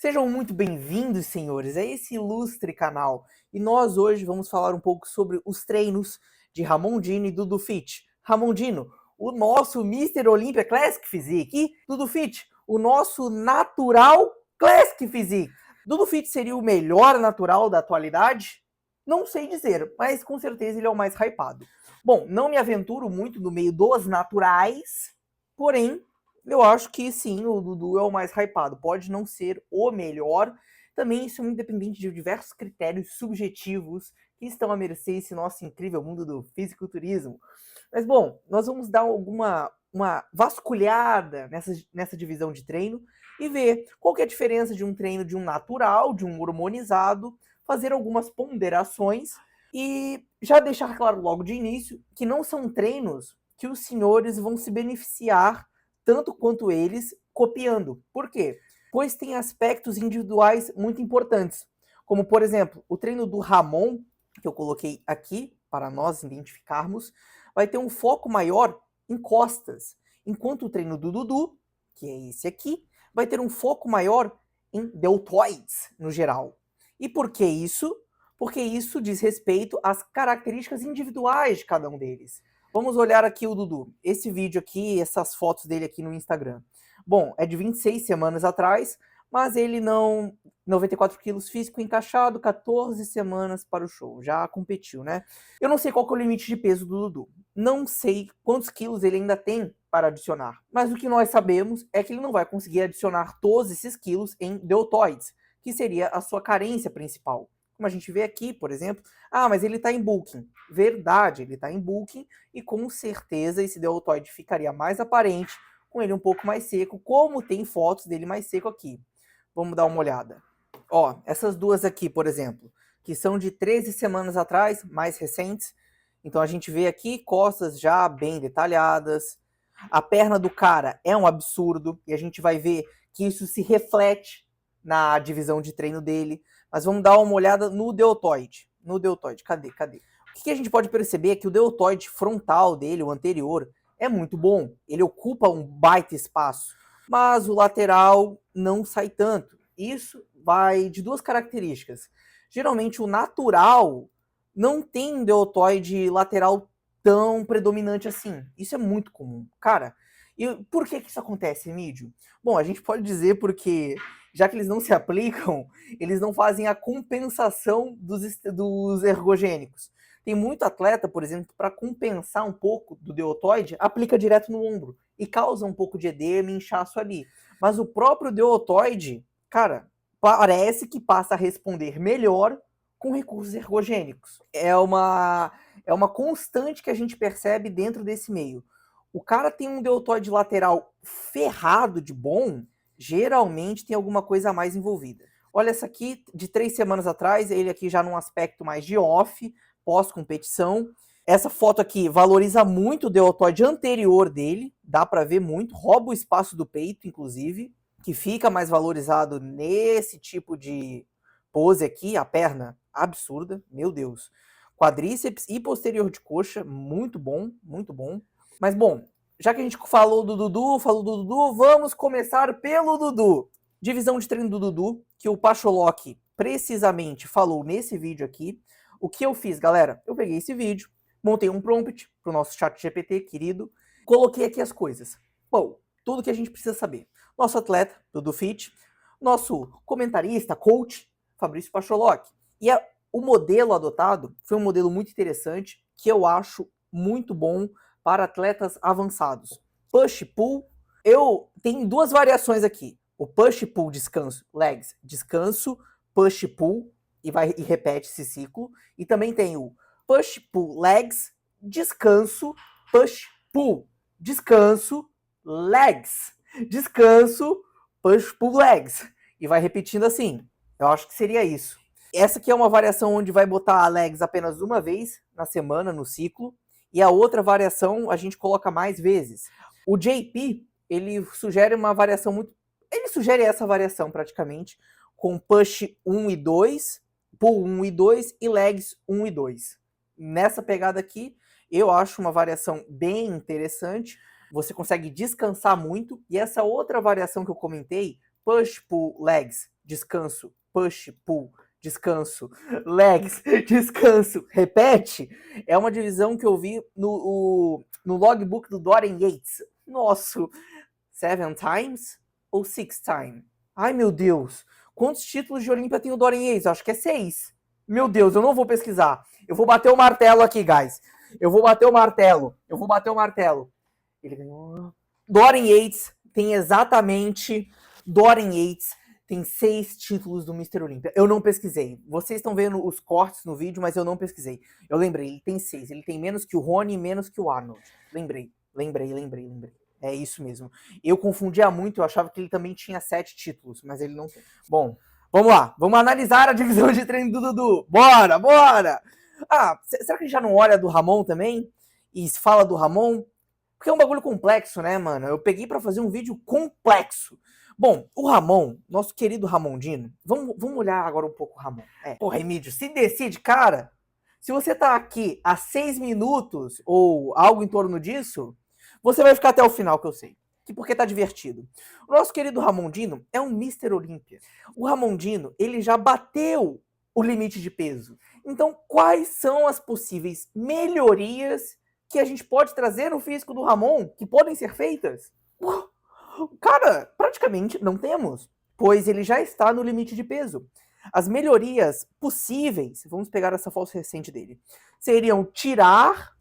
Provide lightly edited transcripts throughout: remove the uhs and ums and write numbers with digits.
Sejam muito bem-vindos, senhores, a esse ilustre canal. E nós hoje vamos falar um pouco sobre os treinos de Ramondino e Dudu Fit. Ramondino, o nosso Mr. Olympia Classic Physique, e Dudu Fit, o nosso Natural Classic Physique. Dudu Fit seria o melhor natural da atualidade? Não sei dizer, mas com certeza ele é o mais hypado. Bom, não me aventuro muito no meio dos naturais, porém eu acho que sim, o Dudu é o mais hypado. Pode não ser o melhor. Também isso é independente de diversos critérios subjetivos que estão à mercê desse nosso incrível mundo do fisiculturismo. Mas bom, nós vamos dar uma vasculhada nessa divisão de treino e ver qual que é a diferença de um treino de um natural, de um hormonizado, fazer algumas ponderações e já deixar claro logo de início que não são treinos que os senhores vão se beneficiar tanto quanto eles copiando. Por quê? Pois tem aspectos individuais muito importantes, como por exemplo, o treino do Ramon, que eu coloquei aqui para nós identificarmos, vai ter um foco maior em costas, enquanto o treino do Dudu, que é esse aqui, vai ter um foco maior em deltoides no geral. E por que isso? Porque isso diz respeito às características individuais de cada um deles. Vamos olhar aqui o Dudu. Esse vídeo aqui, essas fotos dele aqui no Instagram. Bom, é de 26 semanas atrás, mas ele não... 94 quilos físico encaixado, 14 semanas para o show. Já competiu, né? Eu não sei qual que é o limite de peso do Dudu. Não sei quantos quilos ele ainda tem para adicionar. Mas o que nós sabemos é que ele não vai conseguir adicionar todos esses quilos em deltoides, que seria a sua carência principal. Como a gente vê aqui, por exemplo, mas ele está em bulking. Verdade, ele está em bulking e com certeza esse deltoide ficaria mais aparente com ele um pouco mais seco, como tem fotos dele mais seco aqui. Vamos dar uma olhada. Ó, essas duas aqui, por exemplo, que são de 13 semanas atrás, mais recentes. Então a gente vê aqui costas já bem detalhadas. A perna do cara é um absurdo e a gente vai ver que isso se reflete na divisão de treino dele. Mas vamos dar uma olhada no deltoide. No deltoide, cadê? O que a gente pode perceber é que o deltoide frontal dele, o anterior, é muito bom. Ele ocupa um baita espaço. Mas o lateral não sai tanto. Isso vai de duas características. Geralmente o natural não tem um deltoide lateral tão predominante assim. Isso é muito comum. Cara, e por que isso acontece, Mídio? Bom, a gente pode dizer porque, já que eles não se aplicam, eles não fazem a compensação dos ergogênicos. Tem muito atleta, por exemplo, para compensar um pouco do deltoide, aplica direto no ombro e causa um pouco de edema e inchaço ali. Mas o próprio deltoide, cara, parece que passa a responder melhor com recursos ergogênicos. É uma constante que a gente percebe dentro desse meio. O cara tem um deltoide lateral ferrado de bom, geralmente tem alguma coisa a mais envolvida. Olha essa aqui, de 3 semanas atrás, ele aqui já num aspecto mais de off, pós-competição. Essa foto aqui valoriza muito o deltoide anterior dele, dá pra ver muito, rouba o espaço do peito, inclusive, que fica mais valorizado nesse tipo de pose aqui, a perna absurda, meu Deus. Quadríceps e posterior de coxa, muito bom, muito bom. Mas bom, já que a gente falou do Dudu, vamos começar pelo Dudu. Divisão de treino do Dudu, que o Pacholok precisamente falou nesse vídeo aqui. O que eu fiz, galera? Eu peguei esse vídeo, montei um prompt pro nosso chat GPT querido, coloquei aqui as coisas. Bom, tudo que a gente precisa saber. Nosso atleta, Dudu Fit, nosso comentarista, coach, Fabrício Pacholok. E o modelo adotado foi um modelo muito interessante, que eu acho muito bom para atletas avançados. Push-pull, eu tenho duas variações aqui. O push-pull, descanso, legs, descanso, push-pull, e repete esse ciclo. E também tem o push-pull, legs, descanso, push-pull, descanso, legs, descanso, push-pull, legs. E vai repetindo assim. Eu acho que seria isso. Essa aqui é uma variação onde vai botar a legs apenas uma vez na semana, no ciclo. E a outra variação a gente coloca mais vezes. O JP, ele sugere uma variação muito... Ele sugere essa variação praticamente, com push 1 e 2, pull 1 e 2 e legs 1 e 2. Nessa pegada aqui, eu acho uma variação bem interessante. Você consegue descansar muito. E essa outra variação que eu comentei, push, pull, legs, descanso, push, pull, descanso, legs, descanso, repete, é uma divisão que eu vi no logbook do Dorian Yates. Nossa, 7 times ou 6 times? Ai, meu Deus. Quantos títulos de Olímpia tem o Dorian Yates? Acho que é 6. Meu Deus, eu não vou pesquisar. Eu vou bater o martelo aqui, guys. Eu vou bater o martelo. Ele ganhou. Dorian Yates tem exatamente... Dorian Yates tem 6 títulos do Mr. Olímpia. Eu não pesquisei. Vocês estão vendo os cortes no vídeo, mas eu não pesquisei. Eu lembrei, ele tem 6. Ele tem menos que o Rony e menos que o Arnold. Lembrei. É isso mesmo. Eu confundia muito, eu achava que ele também tinha 7 títulos, mas ele não tem. Bom, vamos lá. Vamos analisar a divisão de treino do Dudu. Bora! Ah, será que a gente já não olha do Ramon também? E fala do Ramon? Porque é um bagulho complexo, né, mano? Eu peguei pra fazer um vídeo complexo. Bom, o Ramon, nosso querido Ramondino, vamos olhar agora um pouco o Ramon. Porra, Emílio, se decide, cara, se você tá aqui há 6 minutos ou algo em torno disso, você vai ficar até o final, que eu sei. Porque tá divertido. O nosso querido Ramondino é um Mr. Olímpia. O Ramondino, ele já bateu o limite de peso. Então, quais são as possíveis melhorias que a gente pode trazer no físico do Ramon, que podem ser feitas? Cara, praticamente não temos, pois ele já está no limite de peso. As melhorias possíveis, vamos pegar essa foto recente dele, seriam tirar,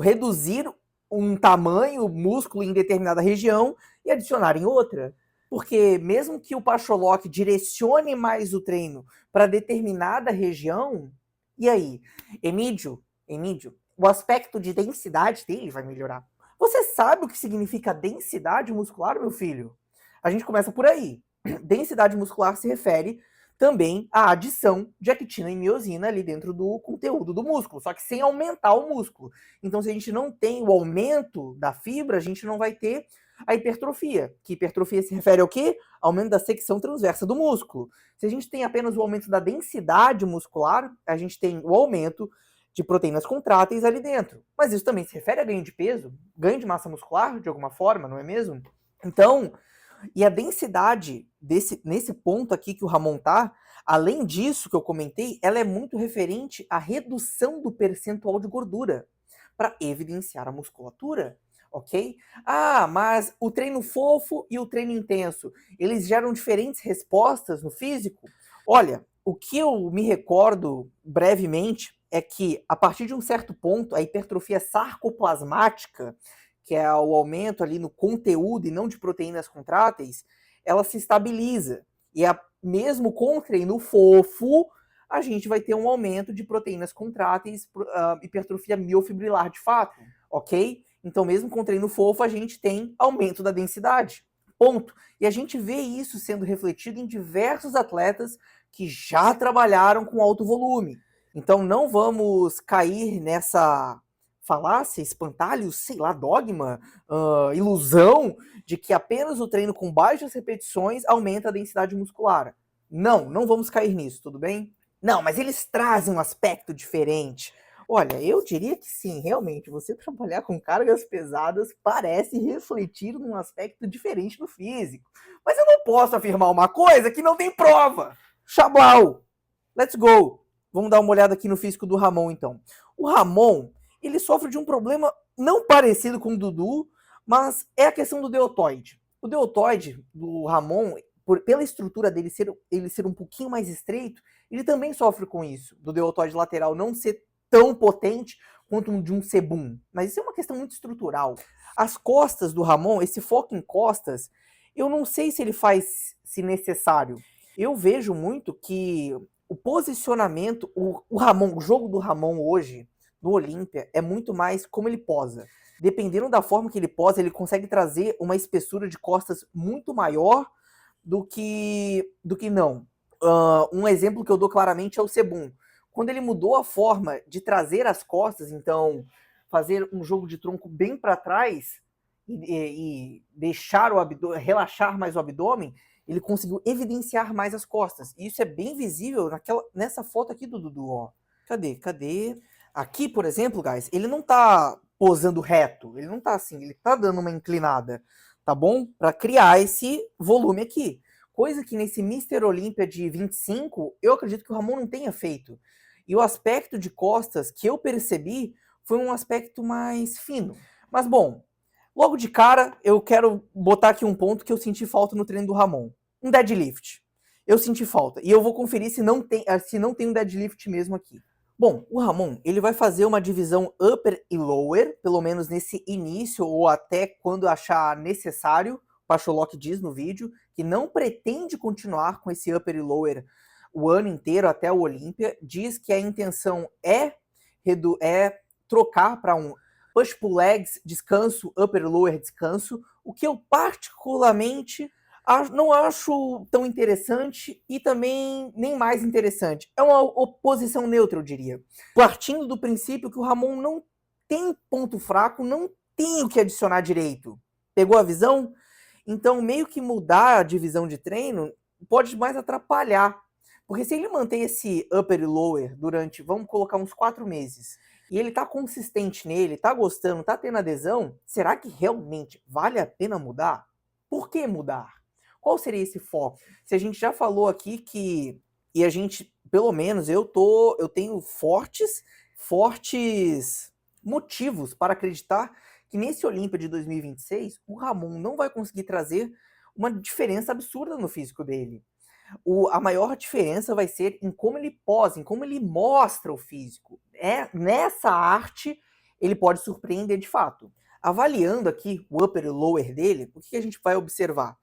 reduzir um tamanho, músculo em determinada região e adicionar em outra. Porque mesmo que o Pacholok direcione mais o treino para determinada região, e aí? Emílio, o aspecto de densidade dele vai melhorar. Você sabe o que significa densidade muscular, meu filho? A gente começa por aí. Densidade muscular se refere também à adição de actina e miosina ali dentro do conteúdo do músculo, só que sem aumentar o músculo. Então, se a gente não tem o aumento da fibra, a gente não vai ter a hipertrofia. Que hipertrofia se refere ao quê? Aumento da secção transversa do músculo. Se a gente tem apenas o aumento da densidade muscular, a gente tem o aumento de proteínas contráteis ali dentro. Mas isso também se refere a ganho de peso, ganho de massa muscular, de alguma forma, não é mesmo? Então, e a densidade nesse ponto aqui que o Ramon tá, além disso que eu comentei, ela é muito referente à redução do percentual de gordura, para evidenciar a musculatura, ok? Ah, mas o treino fofo e o treino intenso, eles geram diferentes respostas no físico? Olha, o que eu me recordo brevemente é que, a partir de um certo ponto, a hipertrofia sarcoplasmática, que é o aumento ali no conteúdo e não de proteínas contráteis, ela se estabiliza. E mesmo com o treino fofo, a gente vai ter um aumento de proteínas contráteis, hipertrofia miofibrilar de fato, ok? Então, mesmo com o treino fofo, a gente tem aumento da densidade. Ponto. E a gente vê isso sendo refletido em diversos atletas que já trabalharam com alto volume. Então não vamos cair nessa falácia, espantalho, sei lá, dogma, ilusão de que apenas o treino com baixas repetições aumenta a densidade muscular. Não vamos cair nisso, tudo bem? Não, mas eles trazem um aspecto diferente. Olha, eu diria que sim, realmente, você trabalhar com cargas pesadas parece refletir num aspecto diferente do físico. Mas eu não posso afirmar uma coisa que não tem prova. Chablau! Let's go! Vamos dar uma olhada aqui no físico do Ramon, então. O Ramon, ele sofre de um problema não parecido com o Dudu, mas é a questão do deltoide. O deltoide do Ramon, pela estrutura dele ser um pouquinho mais estreito, ele também sofre com isso, do deltoide lateral não ser tão potente quanto um de um sebum. Mas isso é uma questão muito estrutural. As costas do Ramon, esse foco em costas, eu não sei se ele faz, se necessário. Eu vejo muito que o posicionamento, o Ramon, o jogo do Ramon hoje, no Olímpia, é muito mais como ele posa. Dependendo da forma que ele posa, ele consegue trazer uma espessura de costas muito maior do que não. Um exemplo que eu dou claramente é o Sebum. Quando ele mudou a forma de trazer as costas, então fazer um jogo de tronco bem para trás e deixar o abdômen, relaxar mais o abdômen, ele conseguiu evidenciar mais as costas. E isso é bem visível nessa foto aqui do Dudu, ó. Cadê? Aqui, por exemplo, guys, ele não tá posando reto, ele não tá assim, ele tá dando uma inclinada, tá bom? Para criar esse volume aqui. coisa que nesse Mr. Olympia de 25, eu acredito que o Ramon não tenha feito. E o aspecto de costas que eu percebi foi um aspecto mais fino. Mas bom, logo de cara, eu quero botar aqui um ponto que eu senti falta no treino do Ramon. Um deadlift. Eu senti falta. E eu vou conferir se não tem um deadlift mesmo aqui. Bom, o Ramon, ele vai fazer uma divisão upper e lower, pelo menos nesse início ou até quando achar necessário. O Pacholok diz no vídeo que não pretende continuar com esse upper e lower o ano inteiro até o Olympia. Diz que a intenção é trocar para um push pull legs, descanso, upper e lower, descanso, o que eu particularmente não acho tão interessante e também nem mais interessante. É uma oposição neutra, eu diria. Partindo do princípio que o Ramon não tem ponto fraco, não tem o que adicionar direito. Pegou a visão? Então, meio que mudar a divisão de treino pode mais atrapalhar. Porque se ele manter esse upper e lower durante, vamos colocar uns 4 meses, e ele tá consistente nele, tá gostando, tá tendo adesão, será que realmente vale a pena mudar? Por que mudar? Qual seria esse foco? Se a gente já falou aqui que, e a gente, pelo menos eu tenho fortes motivos para acreditar que nesse Olympia de 2026, o Ramon não vai conseguir trazer uma diferença absurda no físico dele. A maior diferença vai ser em como ele posa, em como ele mostra o físico. Nessa arte, ele pode surpreender de fato. Avaliando aqui o upper e lower dele, o que a gente vai observar?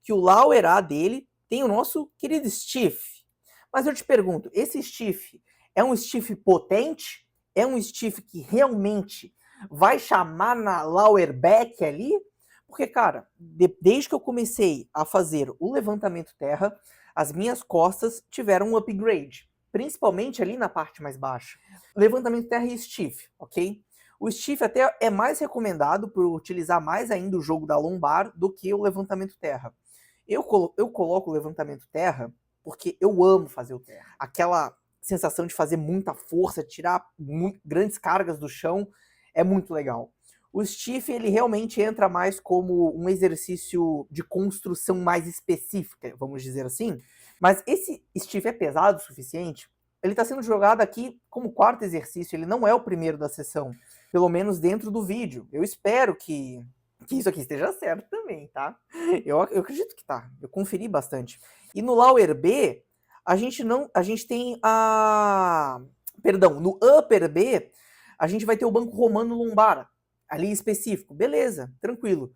Que o lower A dele tem o nosso querido stiff. Mas eu te pergunto, esse stiff é um stiff potente? É um stiff que realmente vai chamar na lower back ali? Porque, cara, desde que eu comecei a fazer o levantamento terra, as minhas costas tiveram um upgrade, principalmente ali na parte mais baixa. Levantamento terra e stiff, ok? O stiff até é mais recomendado por utilizar mais ainda o jogo da lombar do que o levantamento terra. Eu coloco o levantamento terra porque eu amo fazer o terra. Aquela sensação de fazer muita força, tirar grandes cargas do chão, é muito legal. O stiff, ele realmente entra mais como um exercício de construção mais específica, vamos dizer assim. Mas esse stiff é pesado o suficiente? Ele está sendo jogado aqui como quarto exercício, ele não é o primeiro da sessão, pelo menos dentro do vídeo. Eu espero que isso aqui esteja certo também, tá? Eu acredito que tá, eu conferi bastante. E no lower B, a gente tem perdão, no upper B, a gente vai ter o banco romano lombar, ali específico, beleza, tranquilo.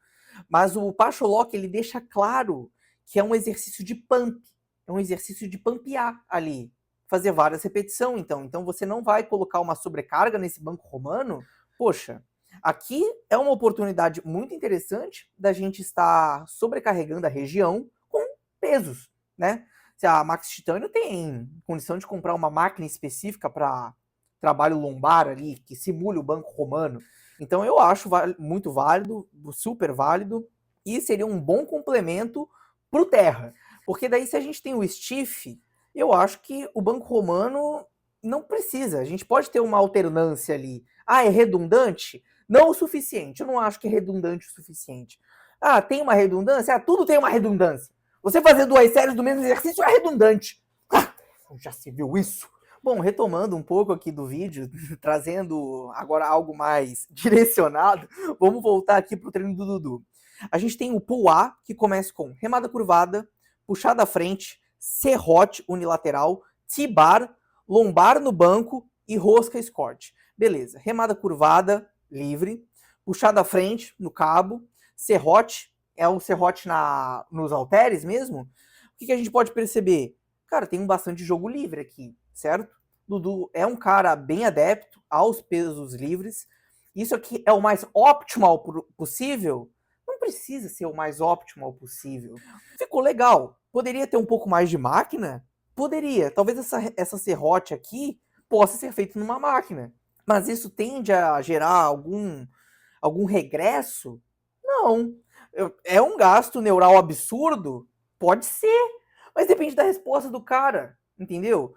Mas o Pacholok, ele deixa claro que é um exercício de pump, é um exercício de pampear ali, fazer várias repetições, então você não vai colocar uma sobrecarga nesse banco romano. Poxa, aqui é uma oportunidade muito interessante da gente estar sobrecarregando a região com pesos, né? Se a Max Titânio tem condição de comprar uma máquina específica para trabalho lombar ali, que simule o banco romano, então eu acho muito válido, super válido, e seria um bom complemento para o terra. Porque daí se a gente tem o stiff, eu acho que o banco romano não precisa. A gente pode ter uma alternância ali. Ah, é redundante? Não o suficiente. Eu não acho que é redundante o suficiente. Ah, tem uma redundância? Ah, tudo tem uma redundância. Você fazer 2 séries do mesmo exercício é redundante. Ah, já se viu isso? Bom, retomando um pouco aqui do vídeo, trazendo agora algo mais direcionado, vamos voltar aqui para o treino do Dudu. A gente tem o pull A, que começa com remada curvada, puxada à frente, serrote unilateral, T-bar, lombar no banco e rosca escort. Beleza, remada curvada, livre, puxada à frente, no cabo, serrote, é o serrote nos halteres mesmo. O que a gente pode perceber? Cara, tem bastante jogo livre aqui, certo? Dudu é um cara bem adepto aos pesos livres. Isso aqui é o mais optimal possível? Não precisa ser o mais optimal possível. Ficou legal. Poderia ter um pouco mais de máquina? Poderia. Talvez essa serrote aqui possa ser feita numa máquina. Mas isso tende a gerar algum regresso? Não. É um gasto neural absurdo? Pode ser. Mas depende da resposta do cara, entendeu?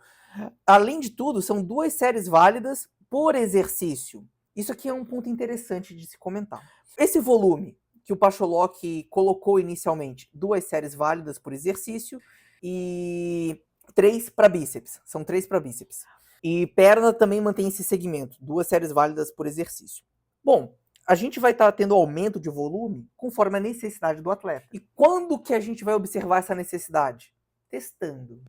Além de tudo, são 2 séries válidas por exercício. Isso aqui é um ponto interessante de se comentar. Esse volume que o Pacholok colocou inicialmente 2 séries válidas por exercício e 3 para bíceps. São 3 para bíceps. E perna também mantém esse segmento, 2 séries válidas por exercício. Bom, a gente vai estar tendo aumento de volume conforme a necessidade do atleta. E quando que a gente vai observar essa necessidade? Testando.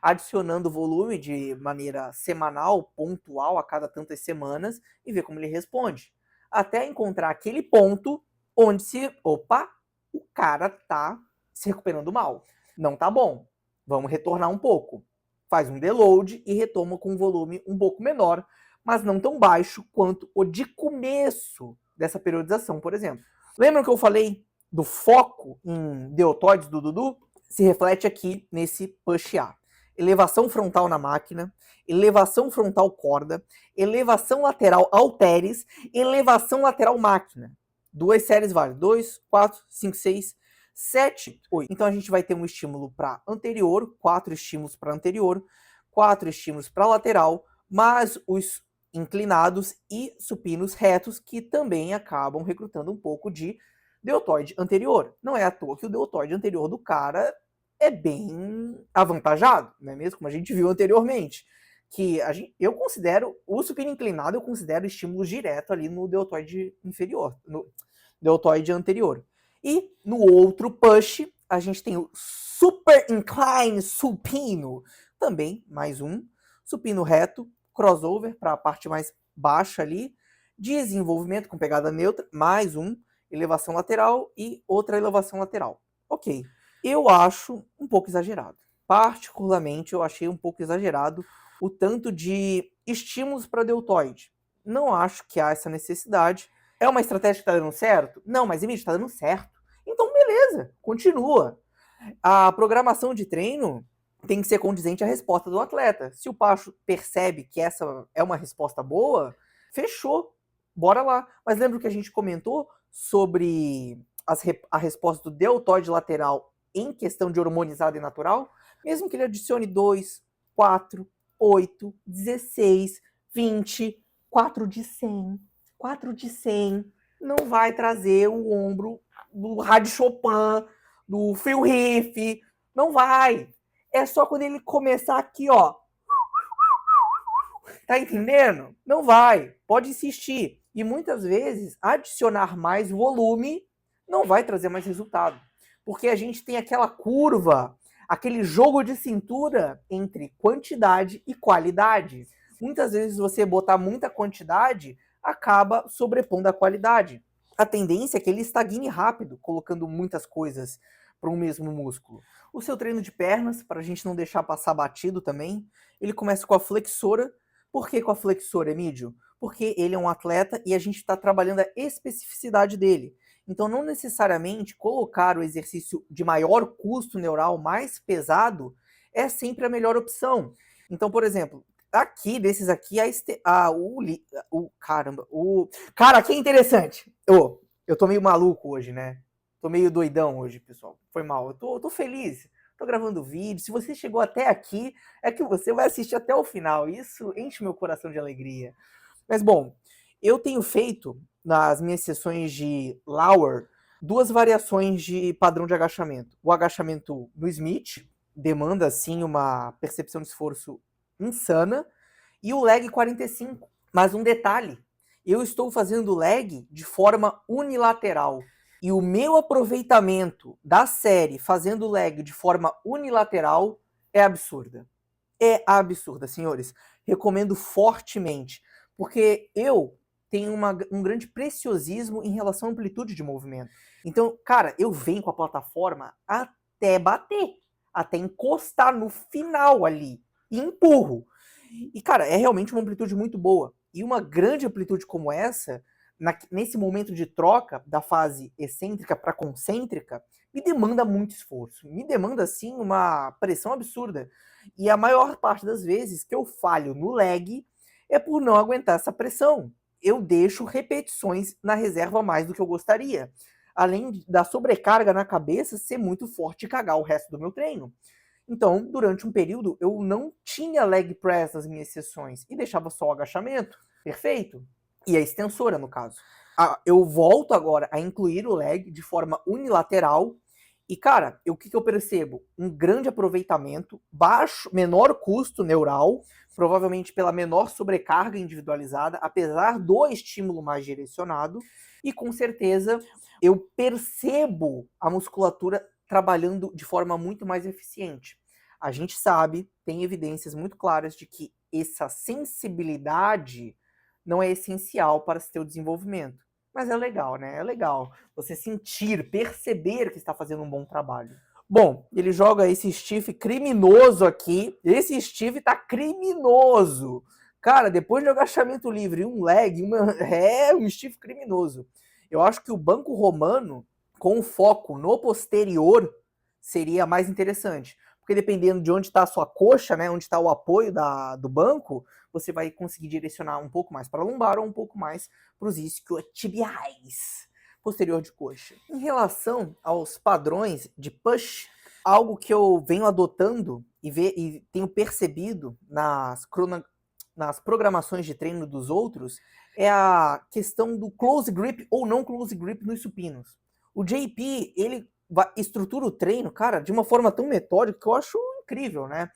Adicionando volume de maneira semanal, pontual, a cada tantas semanas, e ver como ele responde. Até encontrar aquele ponto onde o cara tá se recuperando mal. Não tá bom. Vamos retornar um pouco. Faz um deload e retoma com um volume um pouco menor, mas não tão baixo quanto o de começo dessa periodização, por exemplo. Lembram que eu falei do foco em deltoides do Dudu? Se reflete aqui nesse push A. Elevação frontal na máquina, elevação frontal corda, elevação lateral halteres, elevação lateral máquina. 2 séries válidas. 2, 4, 5, 6, 7, 8. Então a gente vai ter um estímulo para anterior, 4 estímulos para anterior, 4 estímulos para lateral, mas os inclinados e supinos retos que também acabam recrutando um pouco de deltoide anterior. Não é à toa que o deltoide anterior do cara é bem avantajado, não é mesmo? Como a gente viu anteriormente. Eu considero, o supino inclinado eu considero estímulos direto ali no deltoide inferior, no deltoide anterior. E no outro push, a gente tem o super incline supino, também mais um, supino reto, crossover para a parte mais baixa ali, desenvolvimento com pegada neutra, mais um, elevação lateral e outra elevação lateral. Ok, eu acho um pouco exagerado. Particularmente, eu achei um pouco exagerado o tanto de estímulos para deltoide. Não acho que há essa necessidade. É uma estratégia que está dando certo? Não, mas Emílio, está dando certo. Então, beleza, continua. A programação de treino tem que ser condizente à resposta do atleta. Se o Pacho percebe que essa é uma resposta boa, fechou, bora lá. Mas lembra que a gente comentou sobre a resposta do deltoide lateral em questão de hormonizado e natural? Mesmo que ele adicione 2, 4, 8, 16, 20, 4 de 100, 4 de 100, não vai trazer o ombro do Rádio Chopin, do Phil Riff, não vai. É só quando ele começar aqui, ó. Tá entendendo? Não vai. Pode insistir. E muitas vezes, adicionar mais volume não vai trazer mais resultado. Porque a gente tem aquela curva, aquele jogo de cintura entre quantidade e qualidade. Muitas vezes você botar muita quantidade acaba sobrepondo a qualidade. A tendência é que ele estagne rápido, colocando muitas coisas para um mesmo músculo. O seu treino de pernas, para a gente não deixar passar batido também, ele começa com a flexora. Por que com a flexora, Emílio? Porque ele é um atleta e a gente está trabalhando a especificidade dele. Então, não necessariamente colocar o exercício de maior custo neural, mais pesado, é sempre a melhor opção. Então, por exemplo, aqui, desses aqui, Cara, aqui é interessante. Eu tô meio maluco hoje, né? Tô meio doidão hoje, pessoal. Foi mal. Eu tô feliz. Tô gravando vídeo. Se você chegou até aqui, é que você vai assistir até o final. Isso enche meu coração de alegria. Mas, bom, eu tenho feito, nas minhas sessões de Lower, 2 variações de padrão de agachamento. O agachamento no Smith, demanda, assim, uma percepção de esforço insana, e o leg 45. Mas um detalhe, eu estou fazendo leg de forma unilateral. E o meu aproveitamento da série fazendo leg de forma unilateral é absurda. É absurda, senhores. Recomendo fortemente. Porque eu tenho um grande preciosismo em relação à amplitude de movimento. Então, cara, eu venho com a plataforma até bater. Até encostar no final ali. E empurro. E, cara, é realmente uma amplitude muito boa. E uma grande amplitude como essa, nesse momento de troca da fase excêntrica para concêntrica, me demanda muito esforço. Me demanda, assim, uma pressão absurda. E a maior parte das vezes que eu falho no leg é por não aguentar essa pressão. Eu deixo repetições na reserva mais do que eu gostaria. Além da sobrecarga na cabeça ser muito forte e cagar o resto do meu treino. Então, durante um período, eu não tinha leg press nas minhas sessões e deixava só o agachamento. Perfeito? E a extensora, no caso. eu volto agora a incluir o leg de forma unilateral. E, cara, o que eu percebo? Um grande aproveitamento, menor custo neural, provavelmente pela menor sobrecarga individualizada, apesar do estímulo mais direcionado. E, com certeza, eu percebo a musculatura trabalhando de forma muito mais eficiente. A gente sabe, tem evidências muito claras de que essa sensibilidade não é essencial para o seu desenvolvimento. Mas é legal, né? É legal você sentir, perceber que está fazendo um bom trabalho. Bom, ele joga esse Steve criminoso aqui. Esse Steve tá criminoso. Cara, depois de agachamento livre, um leg, um Steve criminoso. Eu acho que o banco romano, com foco no posterior, seria mais interessante. Porque dependendo de onde está a sua coxa, né, onde está o apoio do banco, você vai conseguir direcionar um pouco mais para a lombar ou um pouco mais para os isquiotibiais, posterior de coxa. Em relação aos padrões de push, algo que eu venho adotando e tenho percebido nas programações de treino dos outros é a questão do close grip ou não close grip nos supinos. O JP, ele estrutura o treino, cara, de uma forma tão metódica que eu acho incrível, né?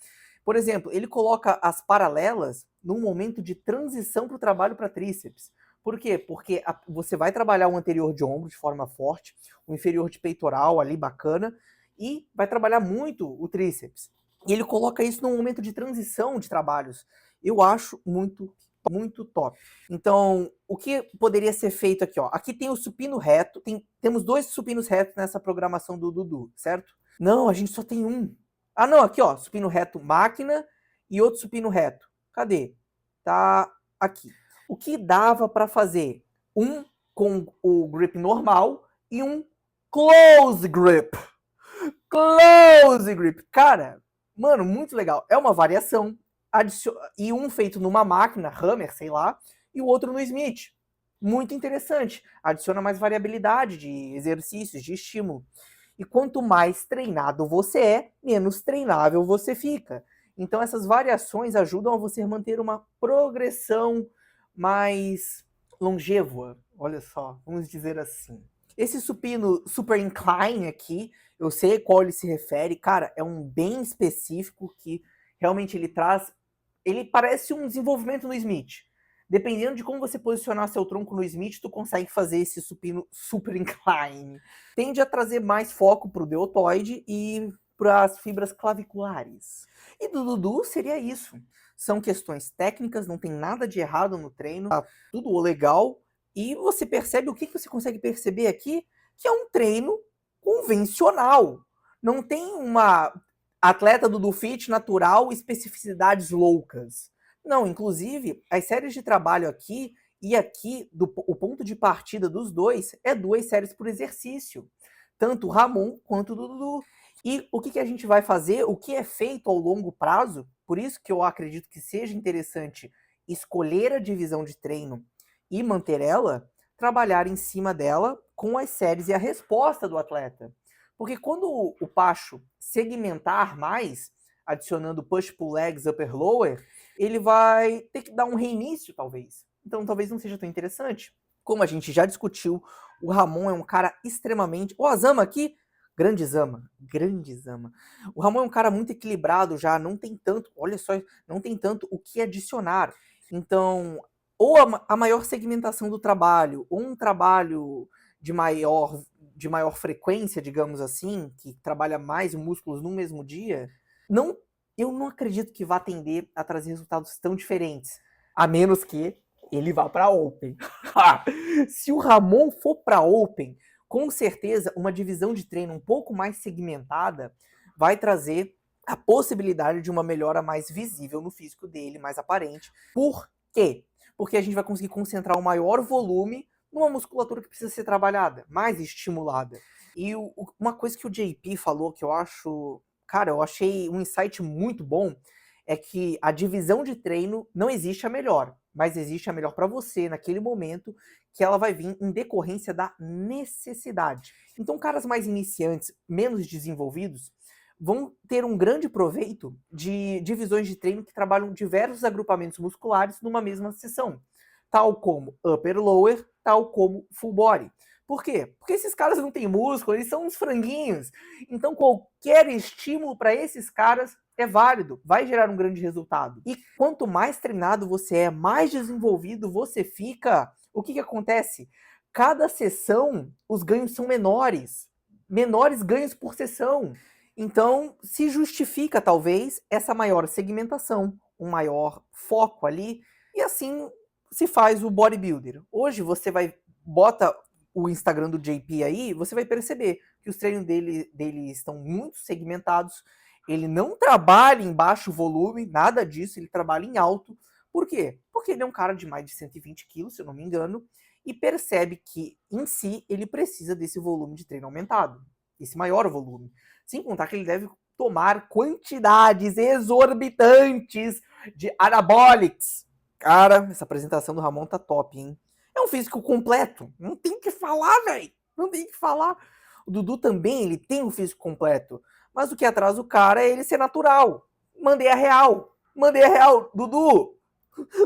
Por exemplo, ele coloca as paralelas num momento de transição para o trabalho para tríceps. Por quê? Porque você vai trabalhar o anterior de ombro de forma forte, o inferior de peitoral ali bacana, e vai trabalhar muito o tríceps. E ele coloca isso num momento de transição de trabalhos. Eu acho muito, muito top. Então, o que poderia ser feito aqui, ó? Aqui tem o supino reto, temos 2 supinos retos nessa programação do Dudu, certo? Não, a gente só tem um. Ah, não, aqui, ó, supino reto máquina e outro supino reto. Cadê? Tá aqui. O que dava para fazer? Um com o grip normal e um close grip. Close grip. Cara, mano, muito legal. É uma variação. E um feito numa máquina, Hammer, sei lá, e o outro no Smith. Muito interessante. Adiciona mais variabilidade de exercícios, de estímulo. E quanto mais treinado você é, menos treinável você fica. Então essas variações ajudam a você manter uma progressão mais longeva. Olha só, vamos dizer assim. Esse supino super incline aqui, eu sei qual ele se refere. Cara, é um bem específico que realmente ele traz... Ele parece um desenvolvimento no Smith. Dependendo de como você posicionar seu tronco no Smith, tu consegue fazer esse supino super incline. Tende a trazer mais foco para o deltoide e para as fibras claviculares. E do Dudu seria isso. São questões técnicas, não tem nada de errado no treino, tá tudo legal. E você percebe, o que você consegue perceber aqui? Que é um treino convencional. Não tem uma atleta Dudu Fit natural, especificidades loucas. Não, inclusive, as séries de trabalho aqui e aqui, o ponto de partida dos dois é 2 séries por exercício. Tanto o Ramon quanto o Dudu. E o que a gente vai fazer, o que é feito ao longo prazo, por isso que eu acredito que seja interessante escolher a divisão de treino e manter ela, trabalhar em cima dela com as séries e a resposta do atleta. Porque quando o Pacho segmentar mais, adicionando push, pull legs, upper, lower, ele vai ter que dar um reinício, talvez. Então, talvez não seja tão interessante. Como a gente já discutiu, o Ramon é um cara extremamente... O Azama aqui, grande Zama. O Ramon é um cara muito equilibrado já, não tem tanto, olha só, não tem tanto o que adicionar. Então, ou a maior segmentação do trabalho, ou um trabalho de maior frequência, digamos assim, que trabalha mais músculos no mesmo dia, eu não acredito que vá tender a trazer resultados tão diferentes, a menos que ele vá para Open. Se o Ramon for para Open, com certeza uma divisão de treino um pouco mais segmentada vai trazer a possibilidade de uma melhora mais visível no físico dele, mais aparente. Por quê? Porque a gente vai conseguir concentrar um maior volume numa musculatura que precisa ser trabalhada, mais estimulada. E uma coisa que o JP falou que eu acho... Cara, eu achei um insight muito bom, é que a divisão de treino não existe a melhor, mas existe a melhor para você naquele momento, que ela vai vir em decorrência da necessidade. Então, caras mais iniciantes, menos desenvolvidos, vão ter um grande proveito de divisões de treino que trabalham diversos agrupamentos musculares numa mesma sessão, tal como upper lower, tal como full body. Por quê? Porque esses caras não têm músculo, eles são uns franguinhos. Então qualquer estímulo para esses caras é válido, vai gerar um grande resultado. E quanto mais treinado você é, mais desenvolvido você fica, o que acontece? Cada sessão, os ganhos são menores. Menores ganhos por sessão. Então, se justifica, talvez, essa maior segmentação, um maior foco ali, e assim se faz o bodybuilder. Hoje você bota o Instagram do JP aí, você vai perceber que os treinos dele estão muito segmentados, ele não trabalha em baixo volume, nada disso, ele trabalha em alto. Por quê? Porque ele é um cara de mais de 120 quilos, se eu não me engano, e percebe que, em si, ele precisa desse volume de treino aumentado, esse maior volume. Sem contar que ele deve tomar quantidades exorbitantes de anabolics. Cara, essa apresentação do Ramon tá top, hein? É um físico completo. Não tem o que falar, velho. Não tem o que falar. O Dudu também, ele tem um físico completo. Mas o que atrasa o cara é ele ser natural. Mandei a real. Mandei a real. Dudu.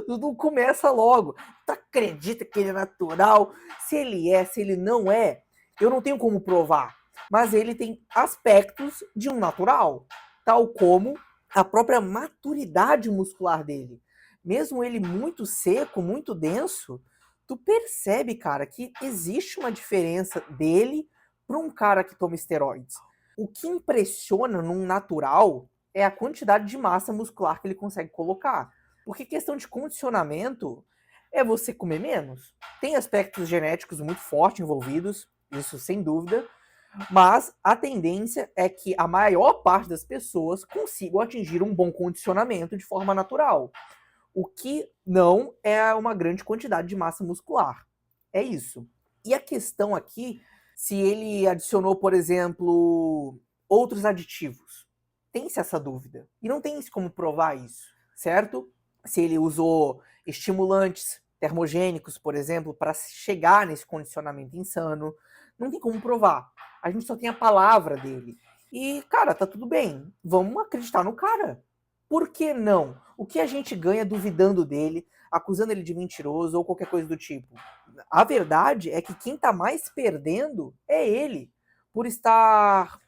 Dudu começa logo. Tu acredita que ele é natural? Se ele não é, eu não tenho como provar. Mas ele tem aspectos de um natural. Tal como a própria maturidade muscular dele. Mesmo ele muito seco, muito denso, tu percebe, cara, que existe uma diferença dele para um cara que toma esteroides. O que impressiona num natural é a quantidade de massa muscular que ele consegue colocar. Porque questão de condicionamento é você comer menos. Tem aspectos genéticos muito fortes envolvidos, isso sem dúvida, mas a tendência é que a maior parte das pessoas consigam atingir um bom condicionamento de forma natural. O que não é uma grande quantidade de massa muscular. É isso. E a questão aqui, se ele adicionou, por exemplo, outros aditivos. Tem-se essa dúvida. E não tem-se como provar isso, certo? Se ele usou estimulantes termogênicos, por exemplo, para chegar nesse condicionamento insano, não tem como provar. A gente só tem a palavra dele. E, cara, tá tudo bem. Vamos acreditar no cara. Por que não? O que a gente ganha duvidando dele, acusando ele de mentiroso ou qualquer coisa do tipo? A verdade é que quem tá mais perdendo é ele, por estar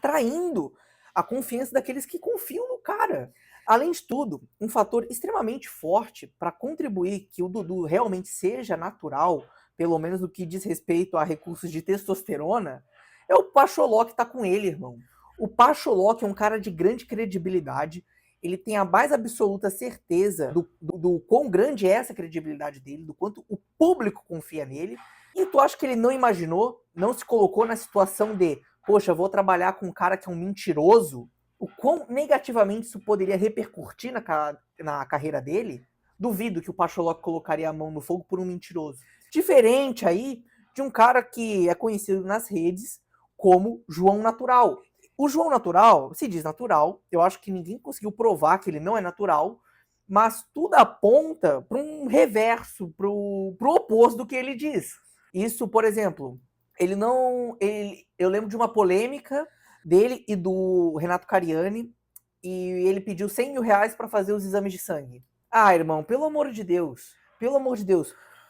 traindo a confiança daqueles que confiam no cara. Além de tudo, um fator extremamente forte para contribuir que o Dudu realmente seja natural, pelo menos no que diz respeito a recursos de testosterona, é o Pacholó que tá com ele, irmão. O Pacholó, que é um cara de grande credibilidade, ele tem a mais absoluta certeza do quão grande é essa credibilidade dele, do quanto o público confia nele. E tu acha que ele não imaginou, não se colocou na situação de, poxa, vou trabalhar com um cara que é um mentiroso? O quão negativamente isso poderia repercutir na carreira dele? Duvido que o Pacholó colocaria a mão no fogo por um mentiroso. Diferente aí de um cara que é conhecido nas redes como João Natural. O João Natural se diz natural, eu acho que ninguém conseguiu provar que ele não é natural, mas tudo aponta para um reverso, para o oposto do que ele diz. Isso, por exemplo, eu lembro de uma polêmica dele e do Renato Cariani, e ele pediu 100 mil reais para fazer os exames de sangue. Ah, irmão, pelo amor de Deus,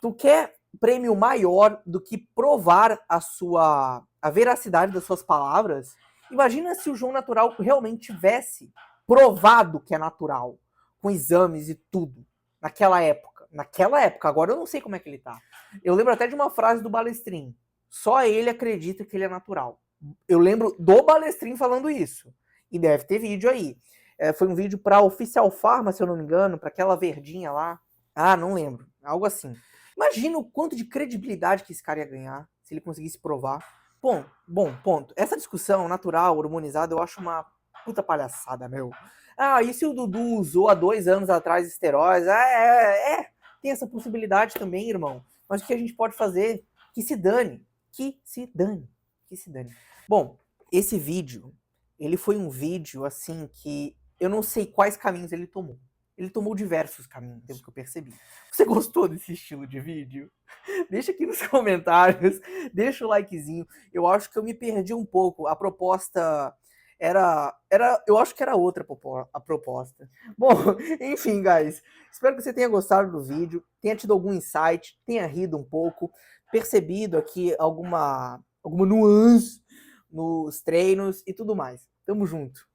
tu quer prêmio maior do que provar a veracidade das suas palavras? Imagina se o João Natural realmente tivesse provado que é natural, com exames e tudo, naquela época. Agora eu não sei como é que ele tá. Eu lembro até de uma frase do Balestrin. Só ele acredita que ele é natural. Eu lembro do Balestrin falando isso. E deve ter vídeo aí. Foi um vídeo pra Oficial Pharma, se eu não me engano, pra aquela verdinha lá. Ah, não lembro. Algo assim. Imagina o quanto de credibilidade que esse cara ia ganhar se ele conseguisse provar. Bom, ponto. Essa discussão natural, hormonizada, eu acho uma puta palhaçada, meu. Ah, e se o Dudu usou há 2 anos atrás esteroides? Tem essa possibilidade também, irmão. Mas o que a gente pode fazer? Que se dane. Que se dane. Bom, esse vídeo, ele foi um vídeo, assim, que eu não sei quais caminhos ele tomou. Ele tomou diversos caminhos, pelo que eu percebi. Você gostou desse estilo de vídeo? Deixa aqui nos comentários, deixa o likezinho. Eu acho que eu me perdi um pouco. A proposta eu acho que era outra a proposta. Bom, enfim, guys, espero que você tenha gostado do vídeo, tenha tido algum insight, tenha rido um pouco, percebido aqui alguma nuance nos treinos e tudo mais. Tamo junto.